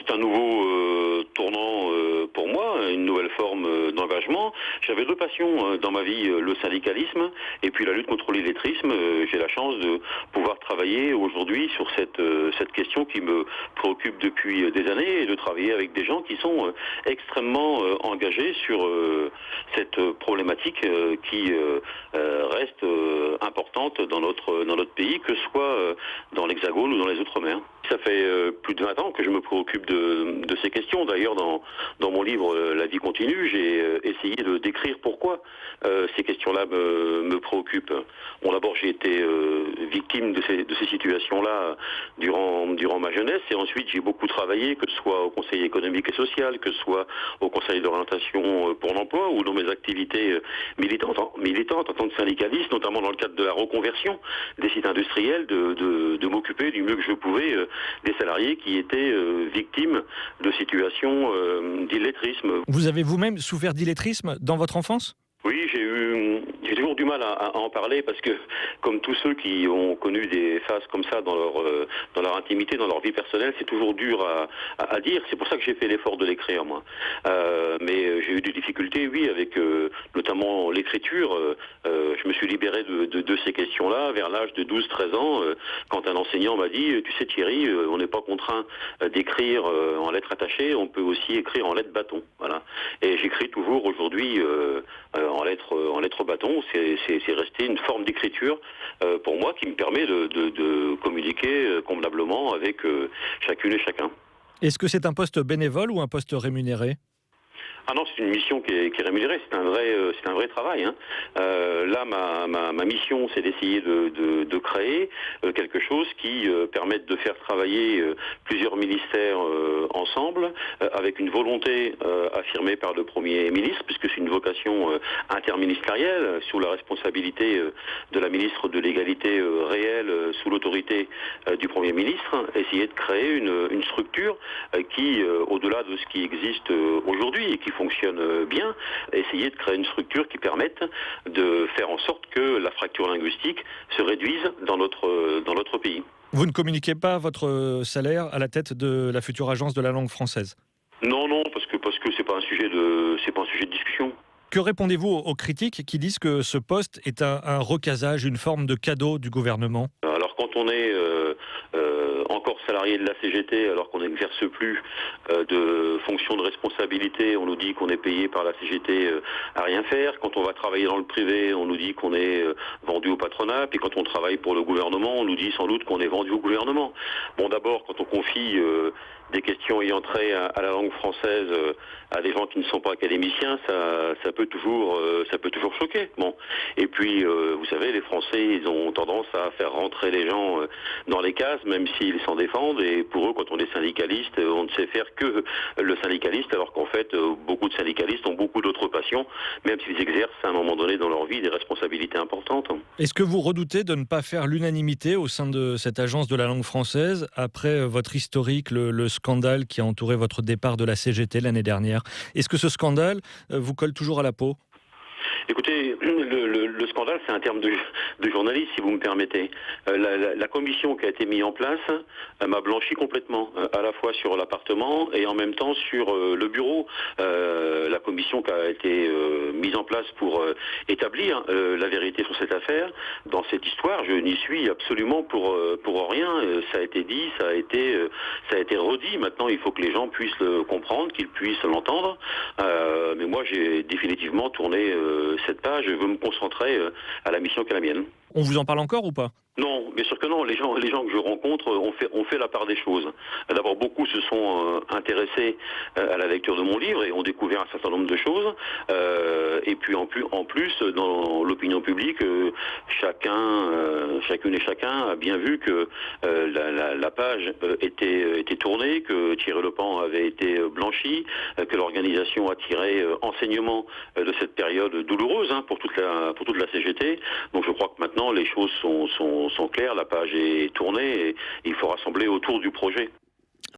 c'est un nouveau tournant pour moi, une nouvelle forme d'engagement. J'avais deux passions dans ma vie, le syndicalisme et puis la lutte contre l'illettrisme. J'ai la chance de pouvoir travailler aujourd'hui sur cette question qui me préoccupe depuis des années et de travailler avec des gens qui sont extrêmement engagés sur cette problématique qui reste importante dans notre pays, que ce soit dans l'Hexagone ou dans les Outre-mer. Ça fait plus de 20 ans que je me préoccupe de ces questions. D'ailleurs, dans mon livre La vie continue, j'ai essayé de décrire pourquoi ces questions-là me préoccupent. Bon, d'abord, j'ai été victime de ces situations-là durant ma jeunesse, et ensuite j'ai beaucoup travaillé, que ce soit au Conseil économique et social, que ce soit au Conseil d'orientation pour l'emploi ou dans mes activités militantes en tant que syndicaliste, notamment dans le cadre de la reconversion des sites industriels, de m'occuper du mieux que je pouvais des salariés qui étaient victimes de situations d'illettrisme. Vous avez vous-même souffert d'illettrisme dans votre enfance ? Oui, j'ai toujours du mal à en parler parce que, comme tous ceux qui ont connu des phases comme ça dans leur intimité, dans leur vie personnelle, c'est toujours dur à dire. C'est pour ça que j'ai fait l'effort de l'écrire, moi. Mais j'ai eu des difficultés, oui, avec notamment l'écriture. Je me suis libéré de ces questions-là vers l'âge de 12-13 ans, quand un enseignant m'a dit « Tu sais Thierry, on n'est pas contraint d'écrire en lettres attachées, on peut aussi écrire en lettres bâton. » Voilà. Et j'écris toujours aujourd'hui en lettres bâton. C'est resté une forme d'écriture pour moi qui me permet de communiquer convenablement avec chacune et chacun. Est-ce que c'est un poste bénévole ou un poste rémunéré ? Ah non, c'est une mission qui est rémunérée, c'est un vrai travail. Hein. Là, ma mission, c'est d'essayer de créer quelque chose qui permette de faire travailler plusieurs ministères ensemble, avec une volonté affirmée par le Premier ministre, puisque c'est une vocation interministérielle, sous la responsabilité de la ministre de l'égalité réelle, sous l'autorité du Premier ministre, essayer de créer une structure qui, au-delà de ce qui existe aujourd'hui et qui fonctionne bien, essayer de créer une structure qui permette de faire en sorte que la fracture linguistique se réduise dans notre pays. Vous ne communiquez pas votre salaire à la tête de la future agence de la langue française ? Non, parce que c'est pas un sujet de discussion. Que répondez-vous aux critiques qui disent que ce poste est un recasage, une forme de cadeau du gouvernement ? Alors quand on est encore salarié de la CGT, alors qu'on n'exerce plus de fonction de responsabilité, on nous dit qu'on est payé par la CGT à rien faire. Quand on va travailler dans le privé, on nous dit qu'on est vendu au patronat. Puis quand on travaille pour le gouvernement, on nous dit sans doute qu'on est vendu au gouvernement. Bon, d'abord, quand on confie des questions ayant trait à la langue française à des gens qui ne sont pas académiciens, ça peut toujours choquer. Bon, et puis vous savez, les Français, ils ont tendance à faire rentrer les gens dans les cases, même s'ils s'en défendent. Et pour eux, quand on est syndicaliste, on ne sait faire que le syndicaliste, alors qu'en fait, beaucoup de syndicalistes ont beaucoup d'autres passions, même s'ils exercent à un moment donné dans leur vie des responsabilités importantes. Est-ce que vous redoutez de ne pas faire l'unanimité au sein de cette agence de la langue française après votre historique, le scandale qui a entouré votre départ de la CGT l'année dernière? Est-ce que ce scandale vous colle toujours à la peau? Écoutez, le scandale, c'est un terme de journaliste, si vous me permettez. La commission qui a été mise en place m'a blanchi complètement, à la fois sur l'appartement et en même temps sur le bureau. La commission qui a été mise en place pour établir la vérité sur cette affaire, dans cette histoire, je n'y suis absolument pour rien. Ça a été dit, ça a été redit. Maintenant, il faut que les gens puissent le comprendre, qu'ils puissent l'entendre. Mais moi, j'ai définitivement tourné cette page. Je veux me concentrer à la mission qui est la mienne. On vous en parle encore ou pas ? Non, bien sûr que non. Les gens que je rencontre ont fait la part des choses. D'abord, beaucoup se sont intéressés à la lecture de mon livre et ont découvert un certain nombre de choses. Et puis en plus, dans l'opinion publique, chacune et chacun a bien vu que la page était tournée, que Thierry Lepan avait été blanchi, que l'organisation a tiré enseignement de cette période douloureuse pour toute la CGT. Donc je crois que maintenant les choses sont claires, la page est tournée et il faut rassembler autour du projet.